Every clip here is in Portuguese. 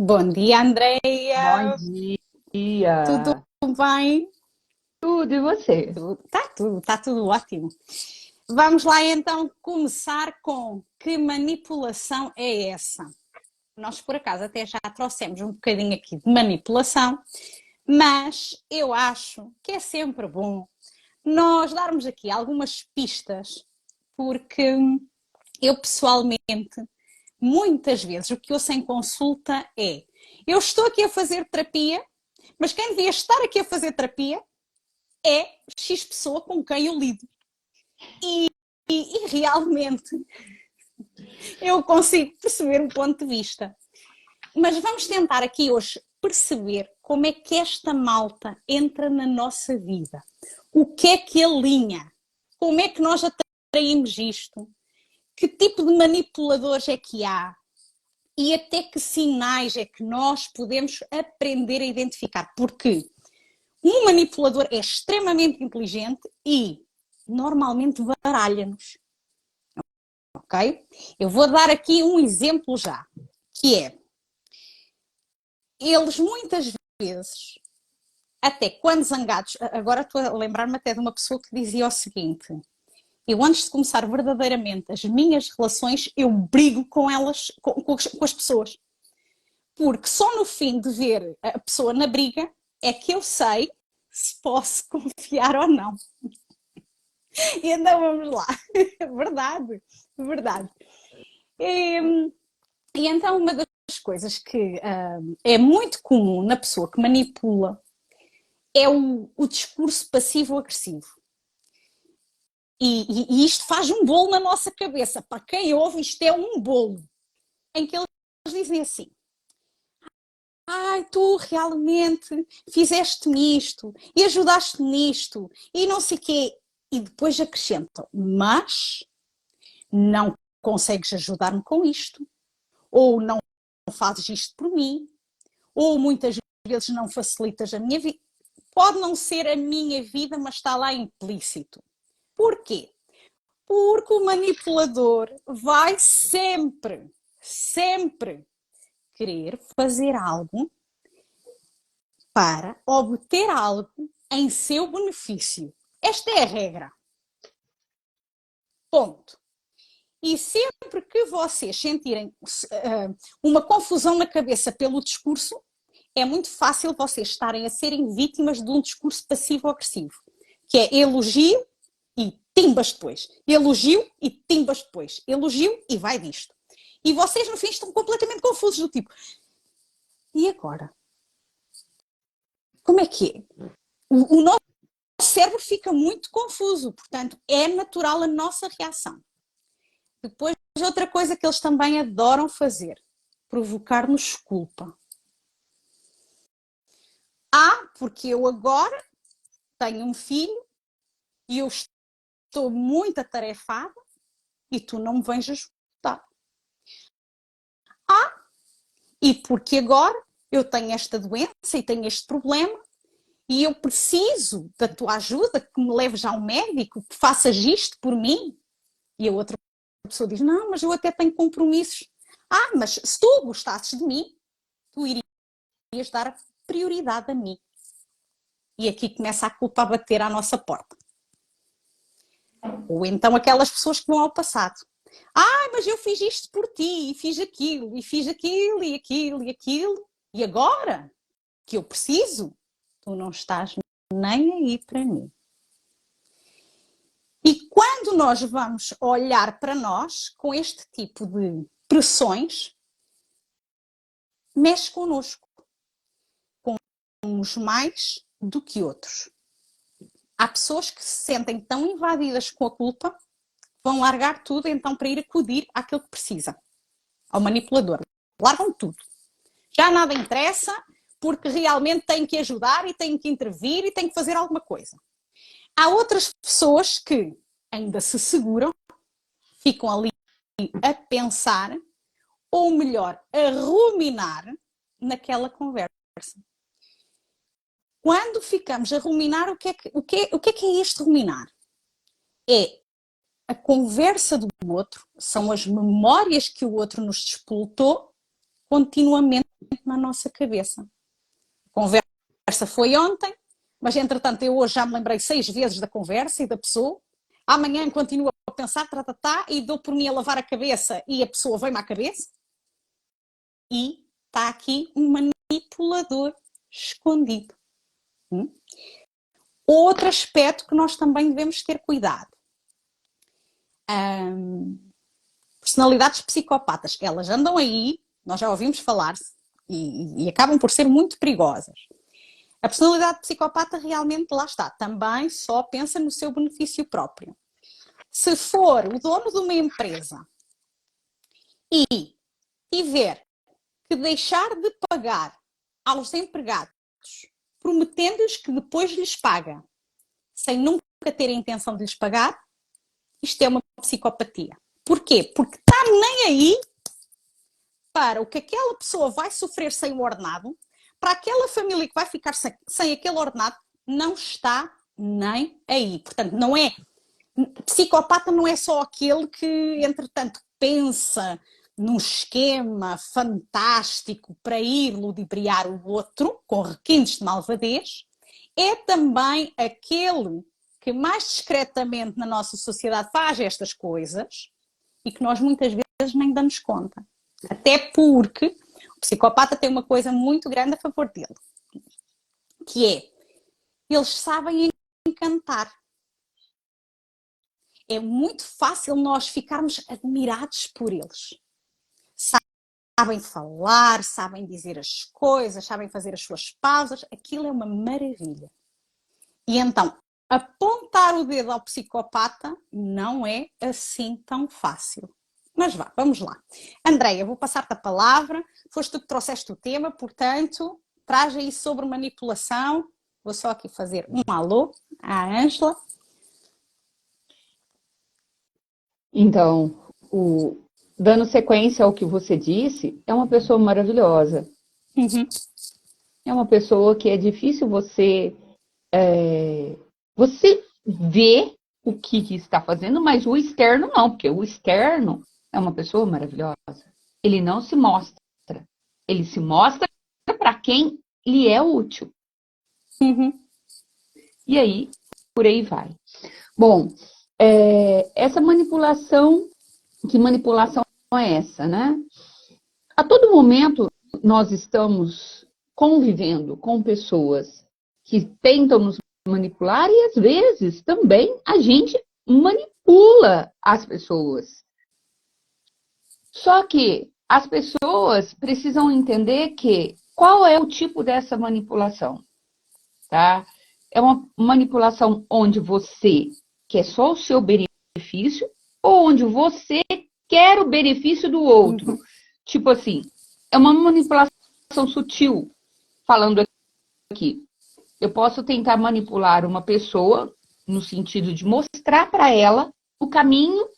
Bom dia, Bom Andreia. Tudo dia! bem? Tudo e você? Está tudo ótimo. Vamos lá então começar com que manipulação é essa? Nós, por acaso, até já trouxemos um bocadinho aqui de manipulação, mas eu acho que é sempre bom nós darmos aqui algumas pistas, porque eu pessoalmente, muitas vezes, o que ouço em consulta é: eu estou aqui a fazer terapia, mas quem devia estar aqui a fazer terapia é X pessoa com quem eu lido. E realmente eu consigo perceber um ponto de vista. Mas vamos tentar aqui hoje perceber como é que esta malta entra na nossa vida. O que é que alinha? Como é que nós atraímos isto? Que tipo de manipuladores é que há? E até que sinais é que nós podemos aprender a identificar? Porque um manipulador é extremamente inteligente e normalmente baralha-nos, ok? Eu vou dar aqui um exemplo já, que é, eles muitas vezes, até quando zangados, agora estou a lembrar-me até de uma pessoa que dizia o seguinte: eu antes de começar verdadeiramente as minhas relações, eu brigo com elas, com as pessoas. Porque só no fim de ver a pessoa na briga é que eu sei se posso confiar ou não. E então vamos lá. Verdade, verdade. E, e então uma das coisas que é muito comum na pessoa que manipula é o discurso passivo-agressivo. E isto faz um bolo na nossa cabeça. Para quem ouve, isto é um bolo. Em que eles dizem assim: ai, tu realmente fizeste-me isto e ajudaste-me nisto e não sei o quê. E depois acrescentam: mas não consegues ajudar-me com isto, ou não fazes isto por mim, ou muitas vezes não facilitas a minha vida. Pode não ser a minha vida, mas está lá implícito. Porquê? Porque o manipulador vai sempre, sempre querer fazer algo para obter algo em seu benefício. Esta é a regra. Ponto. E sempre que vocês sentirem uma confusão na cabeça pelo discurso, é muito fácil vocês estarem a serem vítimas de um discurso passivo-agressivo, que é elogio e timbas depois. Elogio e timbas depois. Elogio e vai disto. E vocês no fim estão completamente confusos, do tipo, e agora? Como é que é? O nosso cérebro fica muito confuso, portanto, é natural a nossa reação. Depois, outra coisa que eles também adoram fazer, provocar-nos culpa. Porque eu agora tenho um filho e eu estou muito atarefada e tu não me vens ajudar. E porque agora eu tenho esta doença e tenho este problema e eu preciso da tua ajuda, que me leves ao médico, que faças isto por mim. E a outra pessoa diz: não, mas eu até tenho compromissos. Mas se tu gostasses de mim, tu irias dar prioridade a mim. E aqui começa a culpa a bater à nossa porta. Ou então aquelas pessoas que vão ao passado. Mas eu fiz isto por ti, e fiz aquilo, e fiz aquilo, e aquilo, e aquilo. E agora que eu preciso, tu não estás nem aí para mim. E quando nós vamos olhar para nós com este tipo de pressões, mexe connosco, com uns mais do que outros. Há pessoas que se sentem tão invadidas com a culpa, vão largar tudo então para ir acudir àquilo que precisa, ao manipulador. Largam tudo. Já nada interessa, porque realmente têm que ajudar e têm que intervir e têm que fazer alguma coisa. Há outras pessoas que ainda se seguram, ficam ali a pensar, ou melhor, a ruminar naquela conversa. Quando ficamos a ruminar, o que é este ruminar? É a conversa do outro, são as memórias que o outro nos despoltou continuamente na nossa cabeça. A conversa foi ontem, mas entretanto eu hoje já me lembrei 6 vezes da conversa e da pessoa. Amanhã continuo a pensar, e dou por mim a lavar a cabeça e a pessoa vem-me à cabeça. E está aqui um manipulador escondido. Outro aspecto que nós também devemos ter cuidado. Personalidades psicopatas, elas andam aí, nós já ouvimos falar e acabam por ser muito perigosas. A personalidade psicopata realmente, lá está, também só pensa no seu benefício próprio. Se for o dono de uma empresa e tiver que deixar de pagar aos empregados, prometendo-lhes que depois lhes paga, sem nunca ter a intenção de lhes pagar, isto é uma psicopatia. Porquê? Porque está nem aí para o que aquela pessoa vai sofrer sem o ordenado, para aquela família que vai ficar sem aquele ordenado, não está nem aí. Portanto, não é... Psicopata não é só aquele que, entretanto, pensa num esquema fantástico para ir ludibriar o outro, com requintes de malvadez. É também aquele que mais discretamente na nossa sociedade faz estas coisas e que nós muitas vezes nem damos conta. Até porque o psicopata tem uma coisa muito grande a favor dele, que é, eles sabem encantar. É muito fácil nós ficarmos admirados por eles. Sabem falar, sabem dizer as coisas, sabem fazer as suas pausas, aquilo é uma maravilha. E então, apontar o dedo ao psicopata não é assim tão fácil. Mas vamos lá. Andreia, vou passar-te a palavra. Foste tu que trouxeste o tema, portanto, traz aí sobre manipulação. Vou só aqui fazer um alô à Ângela. Então, dando sequência ao que você disse, é uma pessoa maravilhosa. É uma pessoa que é difícil você ver o que está fazendo, mas o externo não, porque o externo é uma pessoa maravilhosa. Ele não se mostra. Ele se mostra para quem lhe é útil. E aí, por aí vai. Bom, essa manipulação, que manipulação é essa, né? A todo momento nós estamos convivendo com pessoas que tentam nos manipular e às vezes também a gente manipula as pessoas. Só que as pessoas precisam entender que qual é o tipo dessa manipulação, tá? É uma manipulação onde você quer só o seu benefício ou onde você quer o benefício do outro. Tipo assim, é uma manipulação sutil, falando aqui. Eu posso tentar manipular uma pessoa no sentido de mostrar para ela o caminho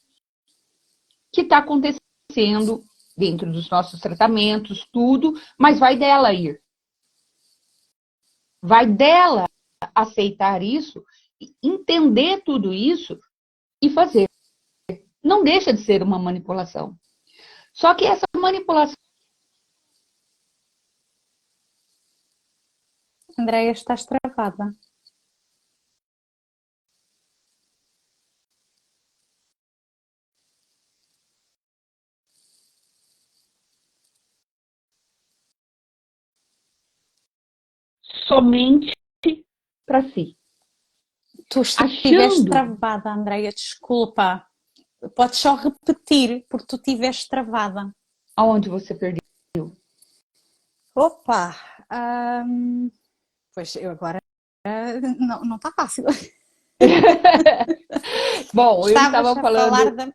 que está acontecendo dentro dos nossos tratamentos, tudo, mas vai dela ir. Vai dela aceitar isso, entender tudo isso e fazer. Não deixa de ser uma manipulação. Só que essa manipulação... Andreia, estás travada. Somente para si. Tu estiveste travada, Andreia, desculpa. Podes só repetir, porque tu estiveste travada. Aonde você perdeu? Opa! Pois eu agora não está fácil. Bom, eu estava a falando... falar,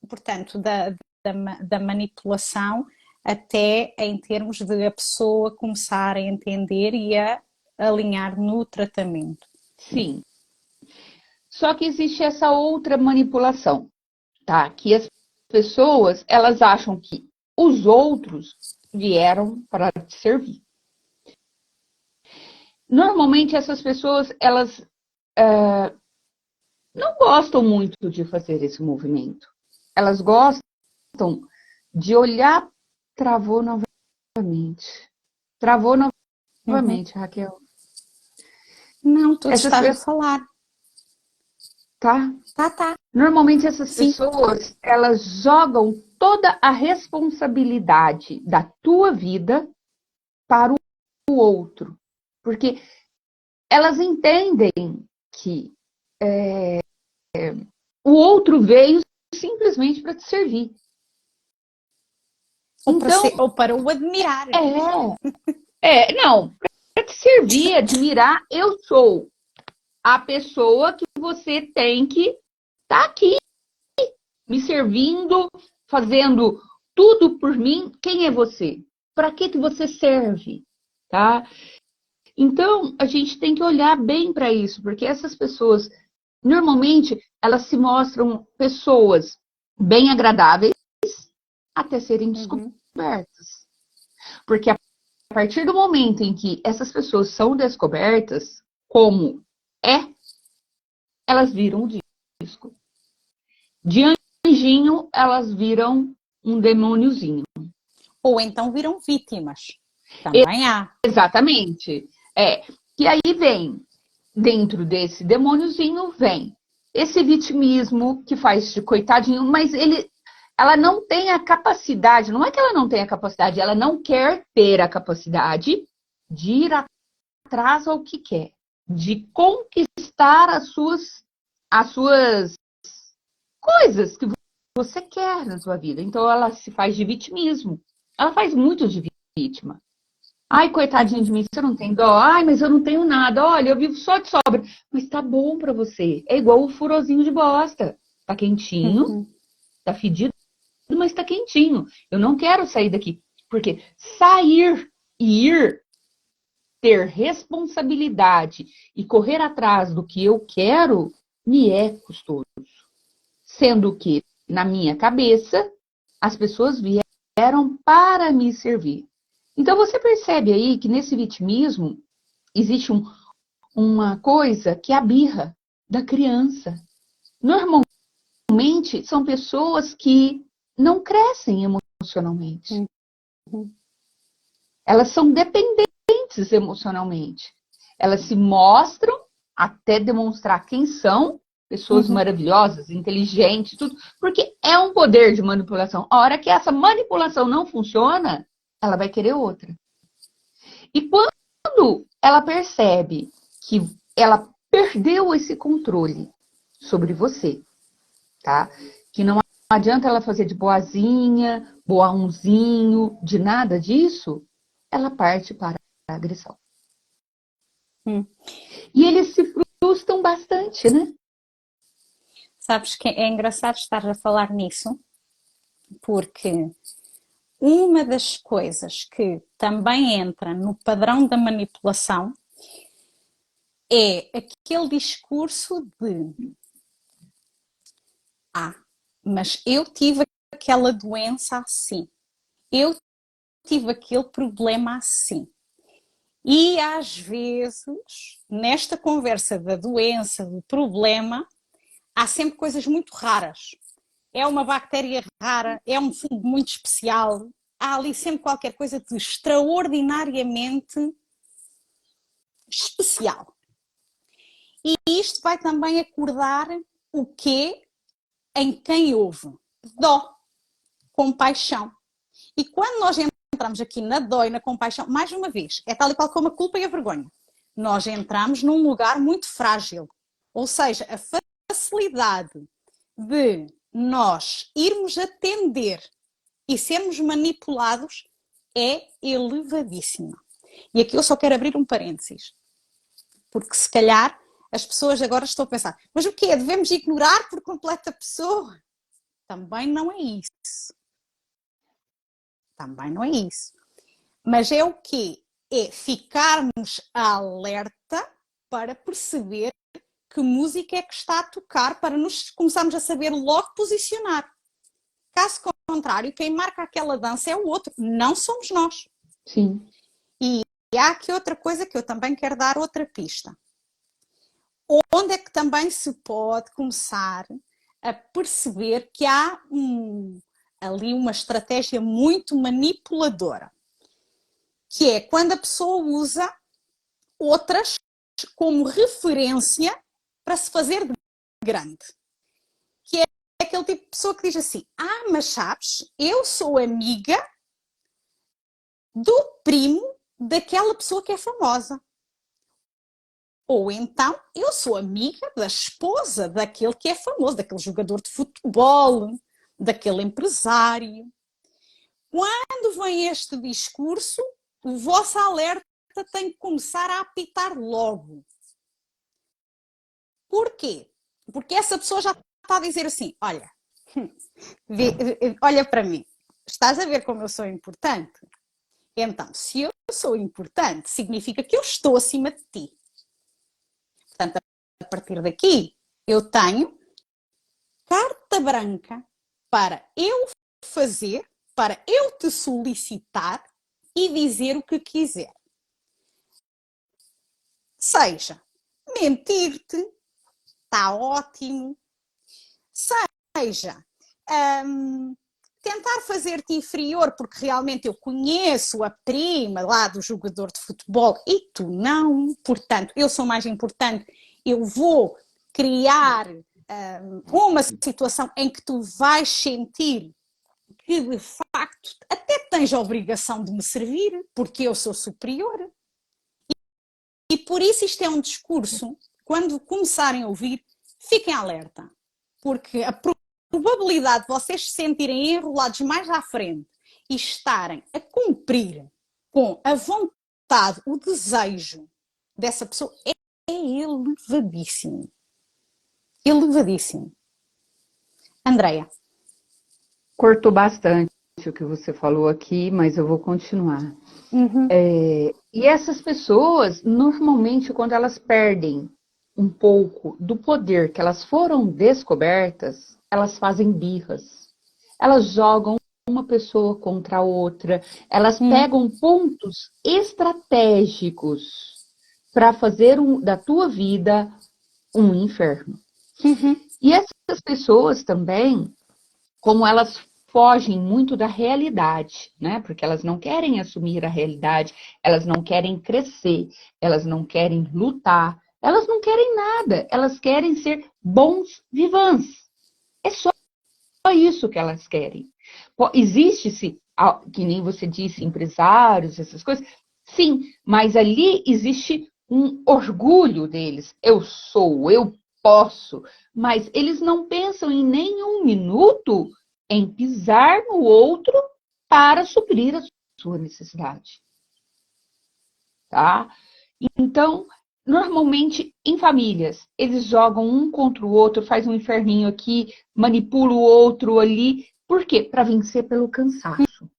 portanto, da manipulação até em termos de a pessoa começar a entender e a alinhar no tratamento. Sim. Só que existe essa outra manipulação, tá? Que as pessoas, elas acham que os outros vieram para te servir. Normalmente essas pessoas, elas não gostam muito de fazer esse movimento. Elas gostam de olhar, travou novamente. novamente. Travou Uhum. novamente, Raquel. Não, tu Essas estás a pessoas, falar. tá? Tá, tá. Normalmente essas Sim. pessoas, elas jogam toda a responsabilidade da tua vida para o outro. Porque elas entendem que o outro veio simplesmente para te servir. Então, Ou para o admirar. não, para te servir, admirar, eu sou a pessoa que você tem que estar aqui, me servindo, fazendo tudo por mim. Quem é você? Para que você serve? Tá? Então, a gente tem que olhar bem para isso, porque essas pessoas, normalmente, elas se mostram pessoas bem agradáveis até serem Uhum. descobertas. Porque a partir do momento em que essas pessoas são descobertas, como é, elas viram o disco. De anjinho, elas viram um demôniozinho. Ou então viram vítimas. Também há. Exatamente. Que aí vem, dentro desse demôniozinho, vem esse vitimismo que faz de coitadinho, mas ela não tem a capacidade, não é que ela não tem a capacidade, ela não quer ter a capacidade de ir atrás ao que quer, de conquistar as suas coisas que você quer na sua vida. Então ela se faz de vitimismo. Ela faz muito de vítima. Ai, coitadinho Uhum. de mim, você não tem dó. Ai, mas eu não tenho nada. Olha, eu vivo só de sobra. Mas tá bom pra você. É igual o furozinho de bosta. Tá quentinho, Uhum. tá fedido, mas tá quentinho. Eu não quero sair daqui. Porque sair e ir, ter responsabilidade e correr atrás do que eu quero, me é custoso. Sendo que, na minha cabeça, as pessoas vieram para me servir. Então você percebe aí que nesse vitimismo existe uma coisa que é a birra da criança. Normalmente são pessoas que não crescem emocionalmente. Uhum. Elas são dependentes emocionalmente. Elas se mostram até demonstrar quem são, pessoas Uhum. maravilhosas, inteligentes, tudo, porque é um poder de manipulação. A hora que essa manipulação não funciona, ela vai querer outra. E quando ela percebe que ela perdeu esse controle sobre você, tá? Que não adianta ela fazer de boazinha, boãozinho, de nada disso, ela parte para a agressão. Uhum. E eles se frustram bastante, né? Sabes que é engraçado estar a falar nisso, porque uma das coisas que também entra no padrão da manipulação é aquele discurso de mas eu tive aquela doença assim, eu tive aquele problema assim. E às vezes, nesta conversa da doença, do problema, há sempre coisas muito raras. É uma bactéria rara, é um fungo muito especial, há ali sempre qualquer coisa de extraordinariamente especial. E isto vai também acordar o quê? Em quem houve dó, compaixão. E quando nós entramos aqui na dó e na compaixão, mais uma vez, é tal e qual como a culpa e a vergonha. Nós entramos num lugar muito frágil. Ou seja, a facilidade de nós irmos atender e sermos manipulados é elevadíssima. E aqui eu só quero abrir um parênteses, porque se calhar as pessoas agora estão a pensar, mas o quê? Devemos ignorar por completo a pessoa? Também não é isso. Também não é isso. Mas é o quê? É ficarmos alerta para perceber que música é que está a tocar para nos começarmos a saber logo posicionar. Caso contrário, quem marca aquela dança é o outro, não somos nós. Sim. E há aqui outra coisa que eu também quero dar outra pista. Onde é que também se pode começar a perceber que há ali uma estratégia muito manipuladora? que é quando a pessoa usa outras como referência para se fazer de grande. Que é aquele tipo de pessoa que diz assim, mas sabes, eu sou amiga do primo daquela pessoa que é famosa. Ou então, eu sou amiga da esposa daquele que é famoso, daquele jogador de futebol, daquele empresário. Quando vem este discurso, o vosso alerta tem que começar a apitar logo. Porquê? Porque essa pessoa já está a dizer assim, olha, olha para mim, estás a ver como eu sou importante? Então, se eu sou importante, significa que eu estou acima de ti. Portanto, a partir daqui, eu tenho carta branca para eu fazer, para eu te solicitar e dizer o que quiser. Seja mentir-te, está ótimo. Seja tentar fazer-te inferior porque realmente eu conheço a prima lá do jogador de futebol e tu não, portanto, eu sou mais importante, eu vou criar uma situação em que tu vais sentir que de facto até tens a obrigação de me servir porque eu sou superior. E por isso isto é um discurso, quando começarem a ouvir, fiquem alerta, porque a probabilidade de vocês se sentirem enrolados mais à frente e estarem a cumprir com a vontade, o desejo dessa pessoa é elevadíssimo. Elevadíssimo. Andreia. Cortou bastante o que você falou aqui, mas eu vou continuar. E essas pessoas, normalmente, quando elas perdem um pouco do poder que elas foram descobertas, elas fazem birras. Elas jogam uma pessoa contra a outra, elas pegam pontos estratégicos para fazer da tua vida um inferno. E essas pessoas também, como elas fogem muito da realidade, né? Porque elas não querem assumir a realidade, elas não querem crescer, elas não querem lutar, elas não querem nada, elas querem ser bons vivants. É só isso que elas querem. Existe-se, que nem você disse, empresários, essas coisas, sim, mas ali existe um orgulho deles. Eu sou, eu posso, mas eles não pensam em nenhum minuto em pisar no outro para suprir a sua necessidade. Tá? Então, normalmente, em famílias, eles jogam um contra o outro, faz um inferninho aqui, manipula o outro ali. Por quê? Para vencer pelo cansaço.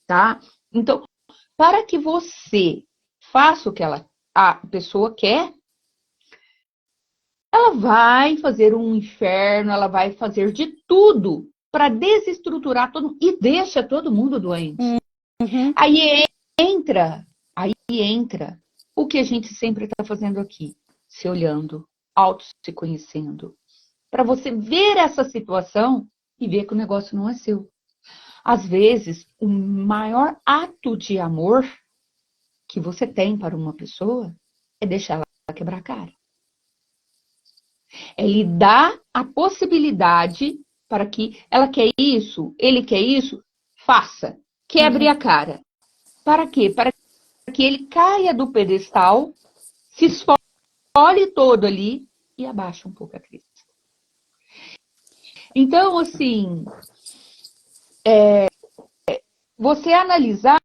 Tá? Então, para que você faça o que a pessoa quer, ela vai fazer um inferno, ela vai fazer de tudo para desestruturar todo e deixa todo mundo doente. Aí entra o que a gente sempre está fazendo aqui, se olhando, se conhecendo, para você ver essa situação e ver que o negócio não é seu. Às vezes, o maior ato de amor que você tem para uma pessoa é deixar ela quebrar a cara. É lhe dar a possibilidade para que ela quer isso, ele quer isso, faça, quebre a cara. Para quê? Para que ele caia do pedestal, se esfole todo ali e abaixe um pouco a crista. Então, assim, você analisar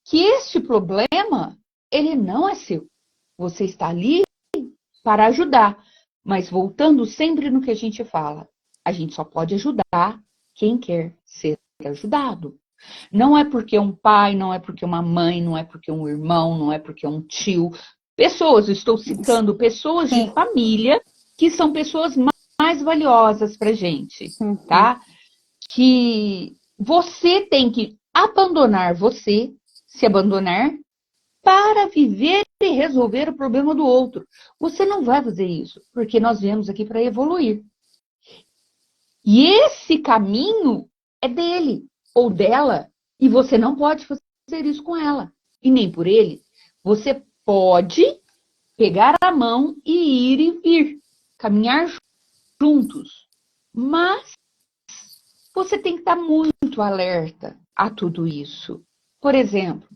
que este problema, ele não é seu. Você está ali para ajudar. Mas voltando sempre no que a gente fala, a gente só pode ajudar quem quer ser ajudado. Não é porque um pai, não é porque uma mãe, não é porque um irmão, não é porque um tio. Pessoas, estou citando pessoas de família que são pessoas mais valiosas para a gente, tá? Que você tem que abandonar você, se abandonar, para viver e resolver o problema do outro. Você não vai fazer isso, porque nós viemos aqui para evoluir. E esse caminho é dele ou dela, e você não pode fazer isso com ela. E nem por ele. Você pode pegar a mão e ir e vir, caminhar juntos. Mas você tem que estar muito alerta a tudo isso. Por exemplo,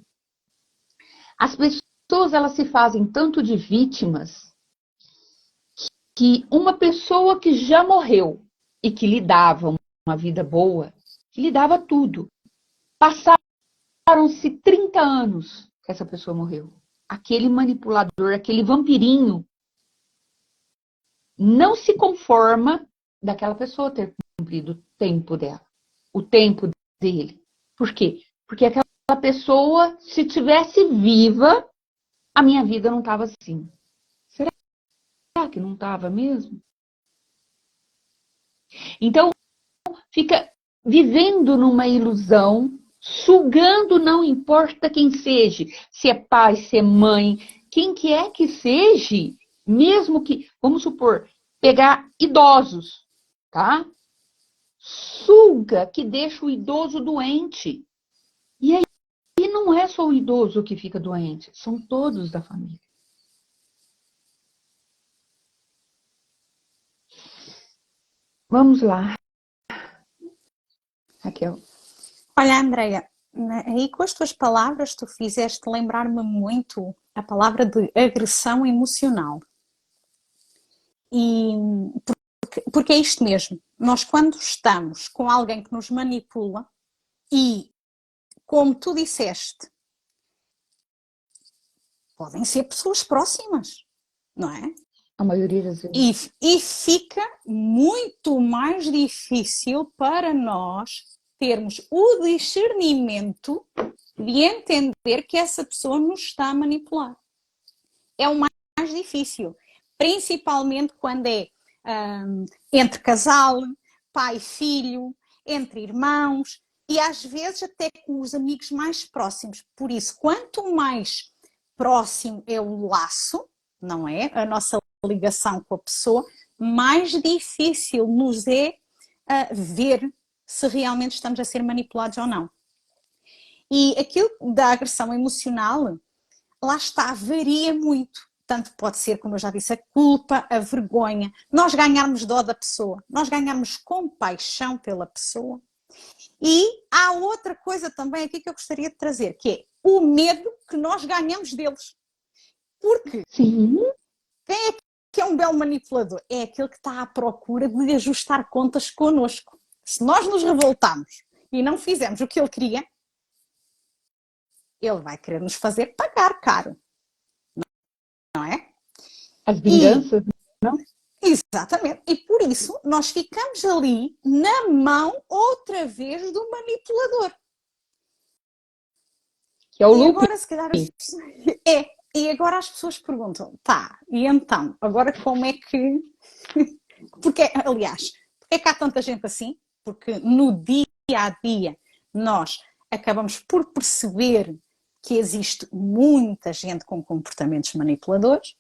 as pessoas elas se fazem tanto de vítimas que uma pessoa que já morreu e que lhe dava uma vida boa, que lhe dava tudo, passaram-se 30 anos que essa pessoa morreu. Aquele manipulador, aquele vampirinho, não se conforma daquela pessoa ter cumprido o tempo dela, o tempo dele. Por quê? Porque aquela pessoa, se tivesse viva, a minha vida não estava assim. Será que não estava mesmo? Então, fica vivendo numa ilusão, sugando, não importa quem seja, se é pai, se é mãe, quem que é que seja, mesmo que, vamos supor, pegar idosos, tá? Suga que deixa o idoso doente. E aí não é só o idoso que fica doente, são todos da família. Vamos lá, Raquel. Olha, Andreia, aí com as tuas palavras tu fizeste lembrar-me muito a palavra de agressão emocional. E porque é isto mesmo. Nós quando estamos com alguém que nos manipula e, como tu disseste, podem ser pessoas próximas, não é? A maioria das vezes. E fica muito mais difícil para nós termos o discernimento de entender que essa pessoa nos está a manipular. É o mais difícil, principalmente quando é entre casal, pai e filho, entre irmãos e às vezes até com os amigos mais próximos. Por isso, quanto mais próximo é o laço, não é? A nossa ligação com a pessoa, mais difícil nos é ver se realmente estamos a ser manipulados ou não. E aquilo da agressão emocional, lá está, varia muito. Tanto pode ser, como eu já disse, a culpa, a vergonha, nós ganharmos dó da pessoa, nós ganharmos compaixão pela pessoa. E há outra coisa também aqui que eu gostaria de trazer, que é o medo que nós ganhamos deles. Porque Sim. quem é que é um belo manipulador? É aquele que está à procura de ajustar contas connosco. Se nós nos revoltamos e não fizermos o que ele queria, ele vai querer nos fazer pagar caro. Não é? As vinganças, não? Exatamente. E por isso nós ficamos ali na mão outra vez do manipulador. Que é o E lucro. agora, se calhar, e agora as pessoas perguntam, tá, e então, agora como é que... Porque, aliás, porque é que há tanta gente assim? Porque no dia a dia nós acabamos por perceber que existe muita gente com comportamentos manipuladores.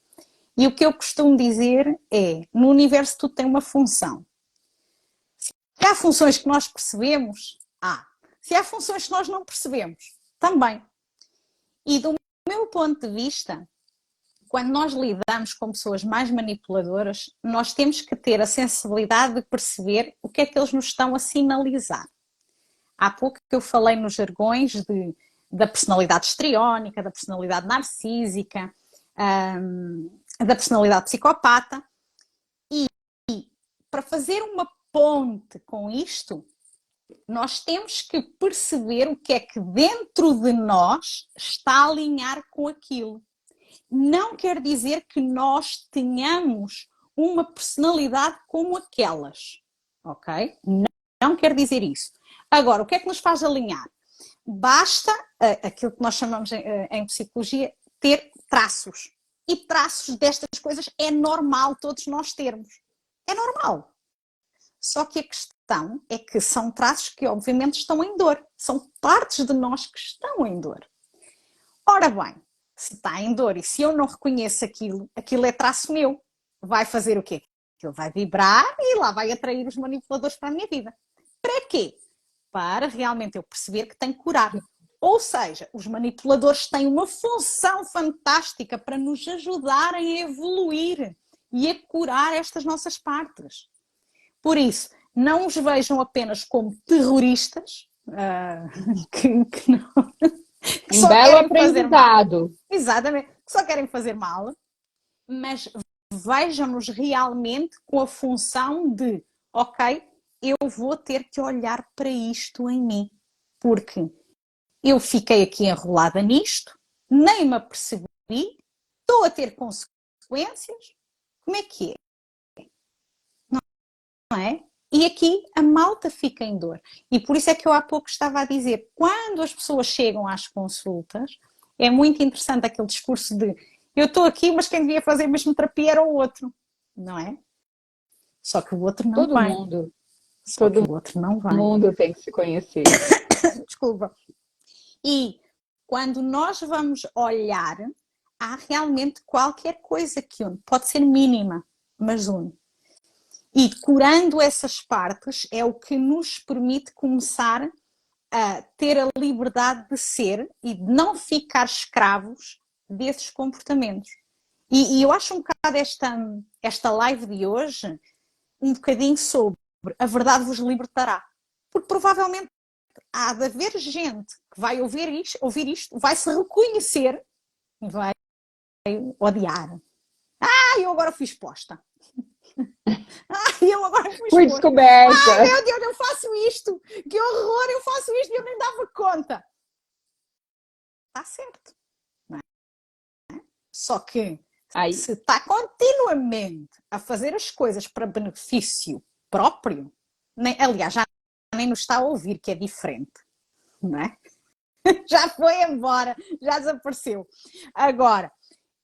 E o que eu costumo dizer é, no universo tudo tem uma função. Se há funções que nós percebemos, há. Se há funções que nós não percebemos, também. E do meu ponto de vista, quando nós lidamos com pessoas mais manipuladoras, nós temos que ter a sensibilidade de perceber o que é que eles nos estão a sinalizar. Há pouco que eu falei nos jargões da personalidade histriónica, da personalidade narcísica, da personalidade psicopata, e para fazer uma ponte com isto, nós temos que perceber o que é que dentro de nós está a alinhar com aquilo. Não quer dizer que nós tenhamos uma personalidade como aquelas, ok? Não quer dizer isso. Agora, o que é que nos faz alinhar? Basta, aquilo que nós chamamos em psicologia, ter traços. E traços destas coisas é normal todos nós termos. É normal. Só que a questão é que são traços que obviamente estão em dor. São partes de nós que estão em dor. Ora bem, se está em dor e se eu não reconheço aquilo, aquilo é traço meu. Vai fazer o quê? Aquilo vai vibrar e lá vai atrair os manipuladores para a minha vida. Para quê? Para realmente eu perceber que tenho que curar. Ou seja, os manipuladores têm uma função fantástica para nos ajudarem a evoluir e a curar estas nossas partes. Por isso, não os vejam apenas como terroristas, que não, que Um só belo querem fazer mal. aprendizado. Exatamente, que só querem fazer mal, mas vejam-nos realmente com a função de, ok, eu vou ter que olhar para isto em mim, porque eu fiquei aqui enrolada nisto, nem me apercebi, estou a ter consequências, como é que é? Não é? E aqui a malta fica em dor. E por isso é que eu há pouco estava a dizer, quando as pessoas chegam às consultas, é muito interessante aquele discurso de eu estou aqui, mas quem devia fazer a mesma terapia era o outro, não é? Só que o outro não Todo vai. mundo, Só que todo o outro não vai. mundo tem que se conhecer. Desculpa. E quando nós vamos olhar, há realmente qualquer coisa que une. Pode ser mínima, mas une. E curando essas partes é o que nos permite começar a ter a liberdade de ser e de não ficar escravos desses comportamentos. E eu acho um bocado esta live de hoje um bocadinho sobre a verdade vos libertará. Porque provavelmente há de haver gente que vai ouvir isto, vai se reconhecer e vai odiar. Eu agora fui exposta. Eu agora fui Fui exposta. descoberta. Meu Deus, eu faço isto. Que horror, eu faço isto e eu nem dava conta. Está certo. Não é? Só que Aí, se está continuamente a fazer as coisas para benefício próprio, aliás, já nem nos está a ouvir, que é diferente. Não é? Já foi embora, já desapareceu. Agora,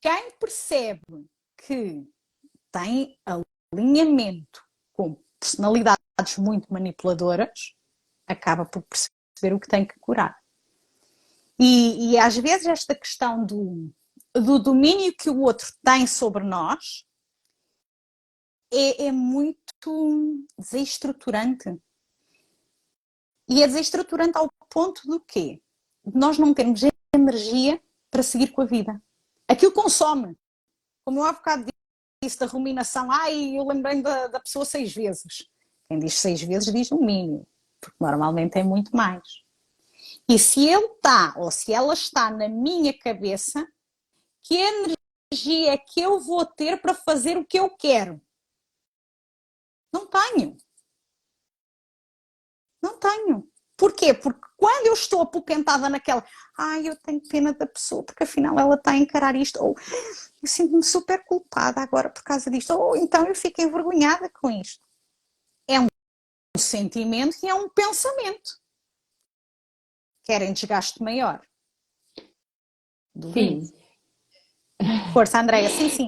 quem percebe que tem alinhamento com personalidades muito manipuladoras, acaba por perceber o que tem que curar. E às vezes esta questão do domínio que o outro tem sobre nós é muito desestruturante. E é desestruturante ao ponto do quê? De nós não termos energia para seguir com a vida. Aquilo consome. Como eu há bocado disse da ruminação, eu lembrei da pessoa 6 vezes. Quem diz 6 vezes diz no mínimo, porque normalmente é muito mais. E se ele está, ou se ela está na minha cabeça, que energia é que eu vou ter para fazer o que eu quero? Não tenho. Não tenho. Porquê? Porque quando eu estou apoquentada naquela, eu tenho pena da pessoa porque afinal ela está a encarar isto, ou eu sinto-me super culpada agora por causa disto, ou então eu fico envergonhada com isto. É um sentimento e é um pensamento. Querem desgaste maior? Duvido. sim. Força, Andréia, sim, sim.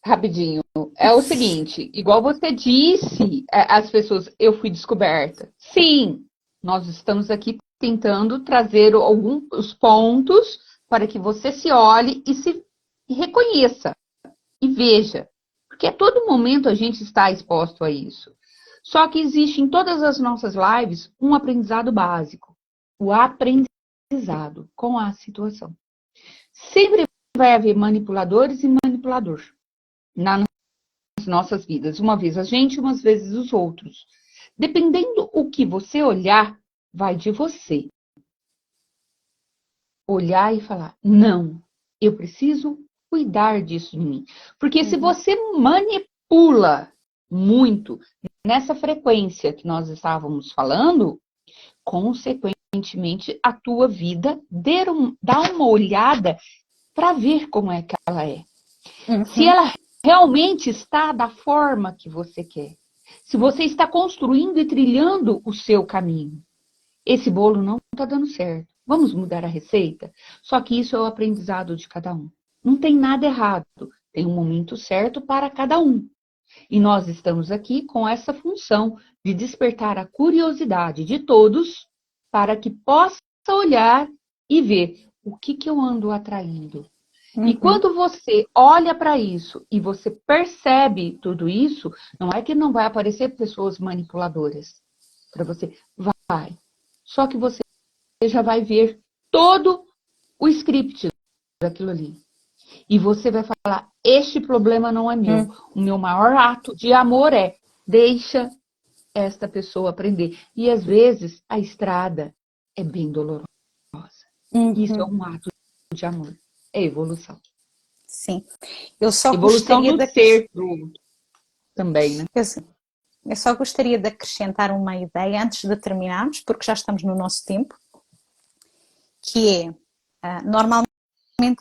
Rapidinho. É o seguinte, igual você disse, as pessoas, eu fui descoberta. Sim, nós estamos aqui tentando trazer alguns pontos para que você se olhe e se reconheça e veja. Porque a todo momento a gente está exposto a isso. Só que existe em todas as nossas lives um aprendizado básico. O aprendizado com a situação. Sempre vai haver manipuladores e manipulador nas nossas vidas. Uma vez a gente, umas vezes os outros. Dependendo o que você olhar, vai de você. Olhar e falar, não, eu preciso cuidar disso de mim. Porque se você manipula muito nessa frequência que nós estávamos falando, consequentemente a tua vida dá uma olhada para ver como é que ela é. Se ela realmente está da forma que você quer. Se você está construindo e trilhando o seu caminho. Esse bolo não está dando certo. Vamos mudar a receita? Só que isso é o aprendizado de cada um. Não tem nada errado. Tem um momento certo para cada um. E nós estamos aqui com essa função de despertar a curiosidade de todos para que possa olhar e ver o que eu ando atraindo. E quando você olha para isso e você percebe tudo isso, não é que não vai aparecer pessoas manipuladoras para você. Vai. Só que você já vai ver todo o script daquilo ali. E você vai falar, este problema não é meu. O meu maior ato de amor é, deixa esta pessoa aprender. E às vezes a estrada é bem dolorosa. Isso é um ato de amor. É evolução. Sim. Eu só Evolução gostaria do ser do outro também, né? eu só gostaria de acrescentar uma ideia antes de terminarmos, porque já estamos no nosso tempo, que é, normalmente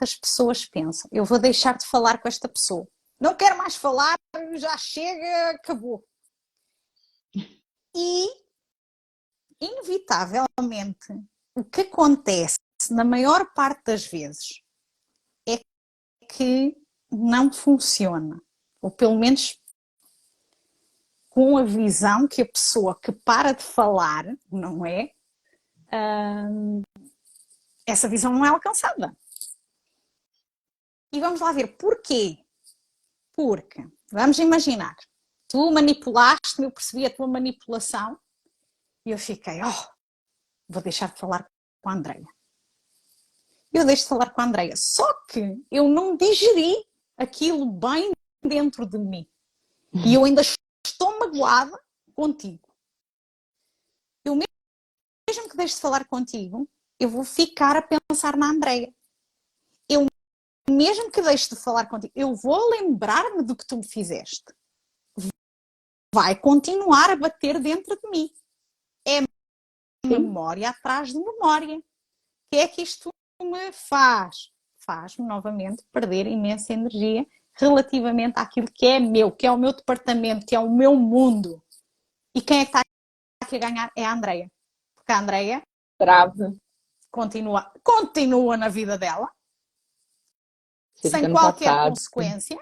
as pessoas pensam, eu vou deixar de falar com esta pessoa. Não quero mais falar, já chega, acabou. E, inevitavelmente, o que acontece na maior parte das vezes é que não funciona. Ou pelo menos com a visão que a pessoa que para de falar, não é? Essa visão não é alcançada. E vamos lá ver porquê. Porque, vamos imaginar, tu manipulaste-me, eu percebi a tua manipulação e eu fiquei, vou deixar de falar com a Andreia. Eu deixo de falar com a Andreia. Só que eu não digeri aquilo bem dentro de mim. E eu ainda estou magoada contigo. Eu mesmo que deixe de falar contigo, eu vou ficar a pensar na Andreia. Eu mesmo que deixe de falar contigo, eu vou lembrar-me do que tu me fizeste. Vai continuar a bater dentro de mim. É memória atrás de memória. O que é que isto me faz? Faz-me novamente perder imensa energia relativamente àquilo que é meu, que é o meu departamento, que é o meu mundo. E quem é que está aqui a ganhar? É a Andreia. Porque a Andreia continua na vida dela, Você sem fica no qualquer passado. consequência,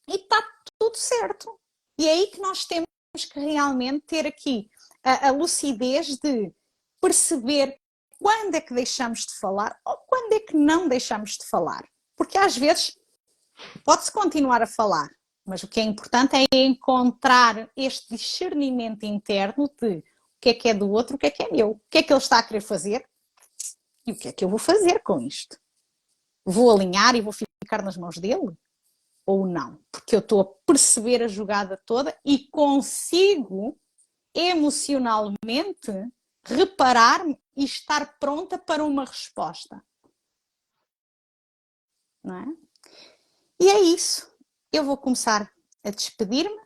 e está tudo certo. E é aí que nós temos que realmente ter aqui a lucidez de perceber quando é que deixamos de falar ou quando é que não deixamos de falar. Porque às vezes pode-se continuar a falar, mas o que é importante é encontrar este discernimento interno de o que é do outro, o que é meu, o que é que ele está a querer fazer e o que é que eu vou fazer com isto. Vou alinhar e vou ficar nas mãos dele? Ou não? Porque eu estou a perceber a jogada toda e consigo emocionalmente reparar-me e estar pronta para uma resposta. Não é? E é isso. Eu vou começar a despedir-me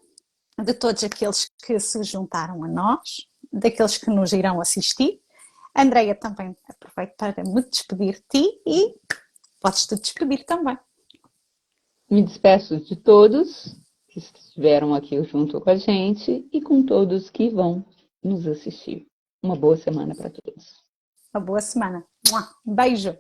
de todos aqueles que se juntaram a nós, daqueles que nos irão assistir. Andreia, também aproveito para me despedir de ti e podes-te despedir também. Me despeço de todos que estiveram aqui junto com a gente e com todos que vão nos assistir. Uma boa semana para todos. Uma boa semana. Um beijo.